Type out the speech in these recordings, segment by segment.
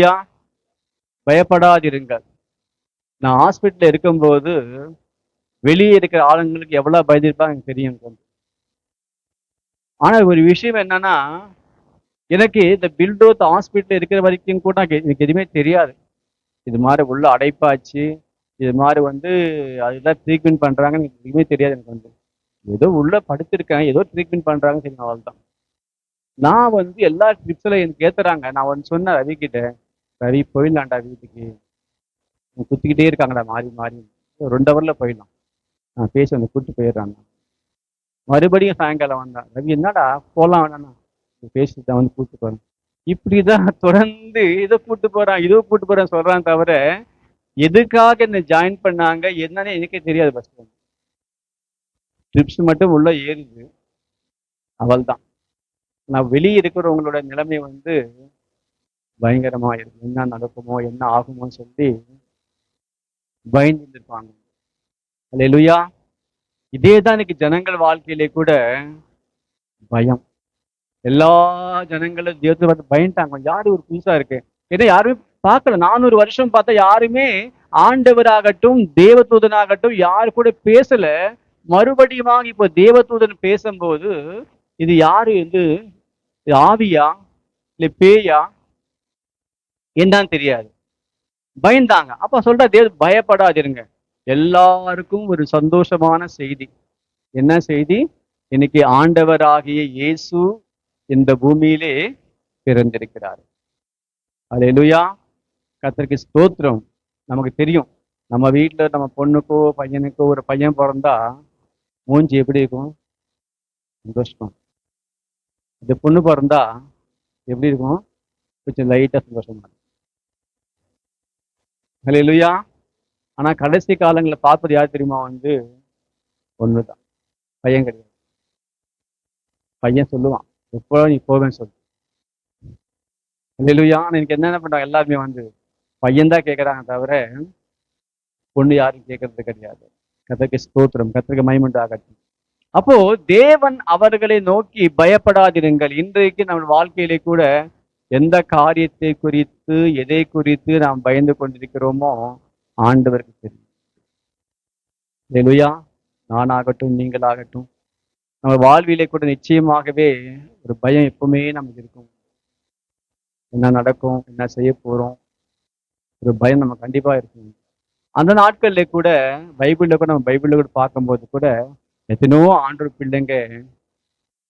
ஐயா, பயப்படாதிருங்கள். நான் ஹாஸ்பிட்டல்ல இருக்கும்போது வெளியே இருக்கிற ஆளுங்களுக்கு எவ்வளவு பயந்துருப்பாங்க எனக்கு தெரியும் எனக்கு. ஆனா ஒரு விஷயம் என்னன்னா, எனக்கு இந்த பில்டோத் ஹாஸ்பிட்டல் இருக்கிற வரைக்கும் கூட எனக்கு எதுவுமே தெரியாது. இது மாதிரி உள்ள அடைப்பாச்சு, இது மாதிரி அதுதான் ட்ரீட்மெண்ட் பண்றாங்கன்னு எனக்கு எதுவுமே தெரியாது எனக்கு. ஏதோ உள்ள படுத்திருக்கேன், ஏதோ ட்ரீட்மெண்ட் பண்றாங்க, சரி அவ்வளவுதான். நான் எல்லா ட்ரிப்ஸ்ல எனக்கு ஏத்துறாங்க. நான் சொன்னேன் ரவி கிட்ட, ரவி போயிடலாம்டா வீட்டுக்கு, குத்திக்கிட்டே இருக்காங்கடா மாறி மாறி, 2 ஹவர்ல போயிடலாம், நான் பேசி கூப்பிட்டு போயிடுறாங்க. மறுபடியும் சாயங்காலம் வந்தான், ரவி என்னடா போலாம் வேணாண்ணா, பேசிட்டு தான் கூப்பிட்டு போறேன். இப்படிதான் தொடர்ந்து இதை கூட்டு போறான் இதோ கூட்டு போறேன் சொல்றான் தவிர, எதுக்காக என்ன ஜாயின் பண்ணாங்க என்னன்னு எனக்கே தெரியாது. ஃபர்ஸ்ட் ட்ரிப்ஸ் மட்டும் உள்ள ஏறுது, அவள் தான். நான் வெளியே இருக்கிறவங்களோட நிலைமை பயங்கரமா இருக்கும். என்ன நடக்குமோ என்ன ஆகுமோன்னு சொல்லி பயந்து இருப்பாங்க. அல்லேலூயா. இதேதான் இன்னைக்கு ஜனங்கள் வாழ்க்கையிலே கூட பயம். எல்லா ஜனங்களும் தேவத்தை பார்த்து பயந்துட்டாங்க. யாரு ஒரு புதுசா இருக்கு, ஏன்னா யாருமே பார்க்கல. 400 வருஷம் பார்த்தா யாருமே ஆண்டவராகட்டும் தேவதூதனாகட்டும் யாரு கூட பேசல. மறுபடியும் இப்போ தேவதூதன் பேசும்போது இது யாரு இது ஆவியா இல்ல பேயா என்னன்னு தெரியாது, பயந்தாங்க. அப்ப சொல்ற தேவ பயப்படாதிருங்க. எல்லாருக்கும் ஒரு சந்தோஷமான செய்தி. என்ன செய்தி? இன்னைக்கு ஆண்டவராகிய இயேசு இந்த பூமியிலே பிறந்திருக்கிறார். அல்லேலூயா. கர்த்தருக்கு ஸ்தோத்திரம். நமக்கு தெரியும், நம்ம வீட்டுல நம்ம பொண்ணுக்கோ பையனுக்கோ ஒரு பையன் பிறந்தா மூஞ்சி எப்படி இருக்கும்? சந்தோஷமா. இந்த பொண்ணு பிறந்தா எப்படி இருக்கும்? கொஞ்சம் லைட்டா சந்தோஷமா இருக்கும். அல்லேலூயா. ஆனா கடைசி காலங்களில் பார்ப்பது யார் தெரியுமா? ஒண்ணுதான், பையன் கிடையாது. பையன் சொல்லுவான் எப்போ நீ போவேன்னு சொல்லு. அல்லேலூயா. ஆனா எனக்கு என்ன பண்றாங்க, எல்லாருமே பையன் தான் கேட்கறாங்க தவிர பொண்ணு யாரும் கேட்கறது கிடையாது. கர்த்தருக்கு ஸ்தோத்திரம், கர்த்தருக்கு மகிமை ஆகட்டும். அப்போ தேவன் அவர்களை நோக்கி பயப்படாதிருங்கள். இன்றைக்கு நம்ம வாழ்க்கையிலே கூட எந்த காரியத்தை குறித்து எதை குறித்து நாம் பயந்து கொண்டிருக்கிறோமோ ஆண்டவருக்கு தெரியும். அல்லேலூயா. நானாகட்டும் நீங்களாகட்டும் நம்ம வாழ்விலே கூட நிச்சயமாகவே ஒரு பயம் எப்பவுமே நமக்கு இருக்கும். என்ன நடக்கும், என்ன செய்ய போறோம், ஒரு பயம் நம்ம கண்டிப்பா இருக்கும். அந்த நாட்கள்ல கூட நம்ம பைபிள்ல கூட பார்க்கும்போது கூட எத்தனையோ ஆண்டவர் பிள்ளைங்க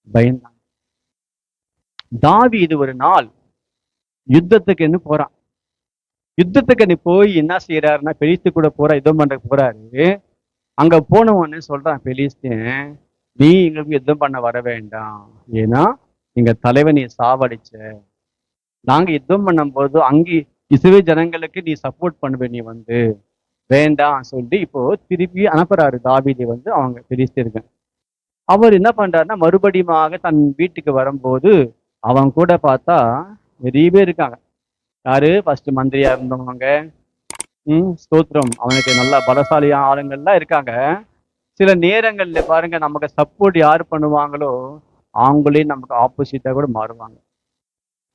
பயந்தாங்க. தாவீது ஒரு நாள் யுத்தத்துக்கு போறான். யுத்தத்துக்கு போய் என்ன செய்யறாருன்னா, பெலிஸ்து கூட யுத்தம் பண்ற போறாரு. அங்க போனவன்னு சொல்றான் பெலிஸ்தேன், நீ எங்களுக்கு யுத்தம் பண்ண வர வேண்டாம், ஏன்னா எங்க தலைவன் நீ சாவடிச்ச, நாங்க யுத்தம் பண்ணும் போது அங்கே இஸ்ரவேல் ஜனங்களுக்கு நீ சப்போர்ட் பண்ணுவ, நீ வேண்டாம் சொல்லி இப்போ திருப்பி அனுப்புறாரு தாவீதை அவங்க பெலிஸ்தருக்கு. அவர் என்ன பண்றாருன்னா, மறுபடியும் தன் வீட்டுக்கு வரும்போது அவன் கூட பார்த்தா நிறைய பேர் இருக்காங்க. யாரு? ஃபர்ஸ்ட் மந்திரியா இருந்தவங்க, ஸ்தோத்திரம், அவனுக்கு நல்லா பலசாலியான ஆளுங்கள்லாம் இருக்காங்க. சில நேரங்கள்ல பாருங்க, நமக்கு சப்போர்ட் யாரு பண்ணுவாங்களோ அவங்களே நமக்கு ஆப்போசிட்டா கூட மாறுவாங்க.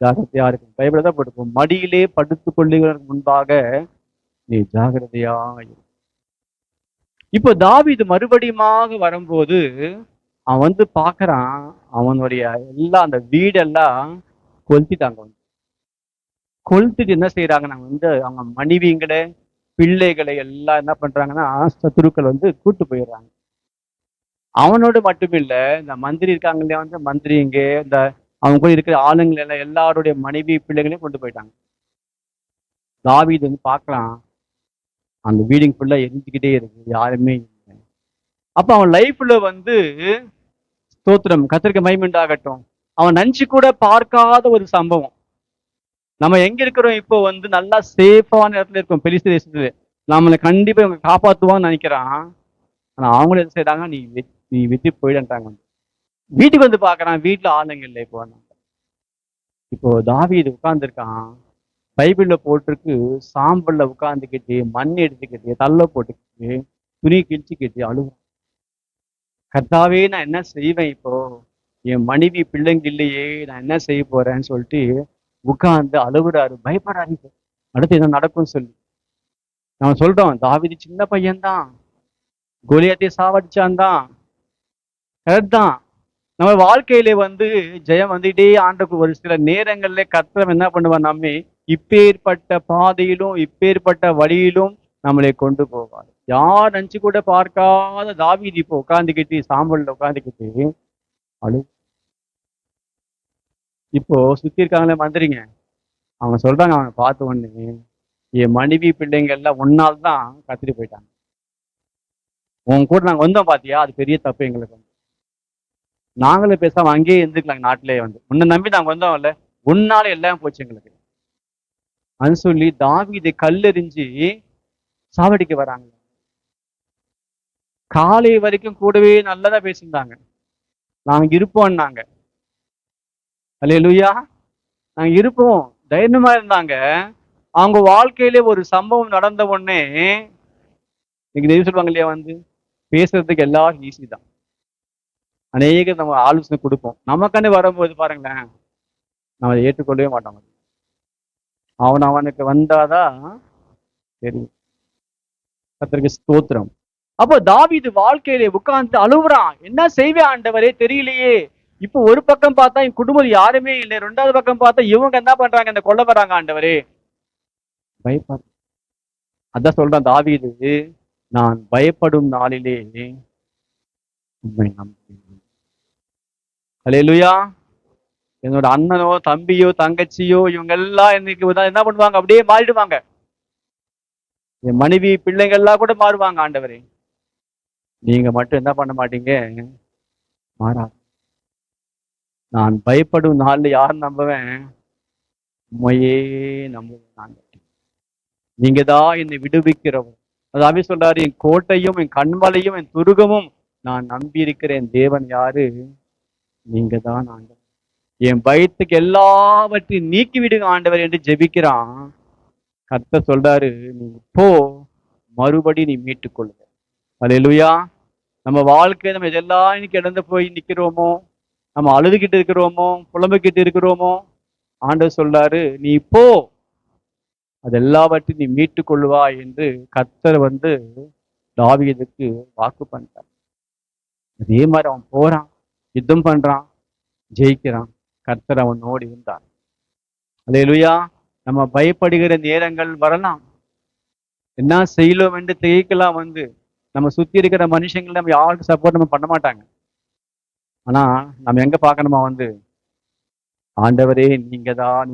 ஜாகிரதையா இருக்கு. பைபிள் தான் போட்டுப்போம், மடியிலே படுத்துக் கொள்ளுகிறதுக்கு முன்பாக நீ ஜாகிரதையா இரு. இப்போ தாவீது மறுபடியும் வரும்போது அவன் பாக்குறான், அவனுடைய எல்லாம் அந்த வீடெல்லாம் கொளுத்திட்டாங்க. கொளுத்திட்டு என்ன செய்யறாங்கன்னா, அவங்க மனைவிங்களை பிள்ளைகளை எல்லாம் என்ன பண்றாங்கன்னா சத்துருக்கள் கூட்டு போயிடுறாங்க. அவனோடு மட்டும் இல்ல, இந்த மந்திரி இருக்காங்க இல்லையா, மந்திரிங்க இந்த அவங்க கூட இருக்கிற ஆளுங்களை எல்லாம் எல்லாருடைய மனைவி பிள்ளைகளையும் கொண்டு போயிட்டாங்க. தாவீது பார்க்கலாம், அந்த வீடிங் ஃபுல்லா எரிஞ்சுக்கிட்டே இருக்கு, யாருமே இல்லை. அப்ப அவன் லைஃப்ல ஸ்தோத்திரம், கர்த்தருக்கு மகிமை உண்டாகட்டும், அவன் நினைச்சு கூட பார்க்காத ஒரு சம்பவம். நம்ம எங்க இருக்கிறோம் இப்போ நல்லா சேஃபான இடத்துல இருக்கோம், பெலிஸ்து தேசத்துல. நம்மளை கண்டிப்பா இவங்க காப்பாத்துவான்னு நினைக்கிறான். ஆனா அவங்களும் என்ன செய்யறாங்க, நீ விட்டு போயிடன்ட்டாங்க. வீட்டுக்கு பாக்குறான், வீட்டுல ஆளுங்க இல்லை. இப்போ தாவீது உட்கார்ந்து இருக்கான், பைபிள்ல போட்டிருக்கு, சாம்பல்ல உட்கார்ந்துக்கிட்டு மண் எடுத்துக்கிட்டு தள்ள போட்டுக்கிட்டு துணி கிழிச்சுக்கிட்டு அழுவான். கர்த்தாவே, நான் என்ன செய்வேன் இப்போ, என் மனைவி பிள்ளைங்க இல்லையே, நான் என்ன செய்ய போறேன்னு சொல்லிட்டு உட்கார்ந்து அழுகுறாரு, பயப்படுறாரு. அடுத்து என்ன நடக்கும் சொல்லி நம்ம சொல்றோம், தாவீது சின்ன பையன்தான், கோலியாத்தை சாவடிச்சான் தான், கரெக்ட் தான். நம்ம வாழ்க்கையில ஜெயம் வந்துட்டே ஆண்டுக்கு ஒரு சில நேரங்கள்ல கர்த்தர் என்ன பண்ணுவார், நம்மை இப்பேற்பட்ட பாதையிலும் இப்பேற்பட்ட வழியிலும் நம்மளை கொண்டு போவார். யார் நினைச்சு கூட பார்க்காத தாவீது இப்போ உட்காந்துக்கிட்டு சாம்பல்ல உட்காந்துக்கிட்டு அழு. இப்போ சுத்தி இருக்காங்களே மந்திரிங்க, அவங்க சொல்றாங்க, அவனை பார்த்த உடனே என் மனைவி பிள்ளைங்க எல்லாம் ஒன்னால் தான் கத்திட்டு போயிட்டாங்க. உன் கூட நாங்க வந்தோம் பாத்தியா, அது பெரிய தப்பு எங்களுக்கு. நாங்களும் பேசாம அங்கேயே இருந்துக்கலாங்க, நாட்டிலேயே உன்னை நம்பி நாங்க வந்தோம்ல, உன்னால எல்லாம் போச்சு எங்களுக்கு அது சொல்லி தாவீதை கல்லெறிஞ்சு சாவடிக்க வராங்க. காலை வரைக்கும் கூடவே நல்லதா பேசியிருந்தாங்க, நாங்க இருப்போம்னாங்க, அல்லேலூயா, நாங்க இருப்போம் தைரியமா இருந்தாங்க. அவங்க வாழ்க்கையிலே ஒரு சம்பவம் நடந்த உடனே இன்னைக்கு தெய்வம் சொல்லுவாங்க இல்லையா, பேசுறதுக்கு எல்லாரும் ஈஸி தான், அநேக நம்ம ஆலோசனை கொடுப்போம். நமக்கானே வரும்போது பாருங்களேன், நம்ம அதை ஏற்றுக்கொள்ளவே மாட்டோம். அவனுக்கு வந்தாதான் தெரியும். கர்த்தருக்கு ஸ்தோத்திரம். அப்போ தாவீது வாழ்க்கையிலே உட்கார்ந்து அழுகுறான், என்ன செய்வேன் ஆண்டவரே தெரியலையே. இப்போ ஒரு பக்கம் பார்த்தா என் குடும்பம் யாருமே இல்லை, ரெண்டாவது பக்கம் பார்த்தா இவங்க என்ன பண்றாங்க, இந்த கொல்ல வராங்க ஆண்டவரே, பயப்பட. அதான் சொல்றான் தாவீது, நான் பயப்படும் நாளிலே உண்மை நம்புகிறேன். அல்லேலூயா. என்னோட அண்ணனோ தம்பியோ தங்கச்சியோ இவங்க எல்லாம் இன்னைக்கு என்ன பண்ணுவாங்க, அப்படியே மாறிடுவாங்க. என் மனைவி பிள்ளைங்க எல்லாம் கூட மாறுவாங்க ஆண்டவரே, நீங்க மட்டும் என்ன பண்ண மாட்டீங்க, மாறாது. நான் பயப்படும் நாள்ல யார் நம்புவேன், உண்மையே நம்புவேன். நீங்க தான் என்னை விடுவிக்கிறவர். அதாவே சொல்றாரு, என் கோட்டையும் என் கண்மலையும் என் துருகமும் நான் நம்பி இருக்கிறேன் தேவன் யாரு, நீங்க தான் ஆண்டவர். என் பயத்துக்கு எல்லாவற்றையும் நீக்கி விடுங்க ஆண்டவர் என்று ஜெபிக்கிறான். கர்த்தர் சொல்றாரு, நீ போ, மறுபடி நீ மீட்டுக் கொள்ளுங்க. அல்லேலூயா. நம்ம வாழ்க்கை நம்ம எதெல்லாம் இன்னைக்கு இழந்து போய் நிக்கிறோமோ, நம்ம அழுதுகிட்டு இருக்கிறோமோ, புலம்பிக்கிட்டு இருக்கிறோமோ, ஆண்டவர் சொல்றாரு, நீ போ, அது எல்லாவற்றையும் நீ மீட்டுக் கொள்ளுவா என்று கர்த்தர் தாவீதுக்கு வாக்கு பண்றார். அதே மாதிரி அவன் போறான், யுத்தம் பண்றான், ஜெயிக்கிறான். கர்த்தர் அவனோடு இருந்தார். அல்லேலூயா. நம்ம பயப்படுகிற நேரங்கள் வரலாம், என்ன செய்யலாம் என்று திகைக்கலாம். நம்ம சுத்தி இருக்கிற மனுஷங்களை நம்ம யாருக்கு சப்போர்ட் நம்ம பண்ண மாட்டாங்க. ஆனா நம்ம எங்க பார்க்கணுமா, ஆண்டவரே நீங்க தான்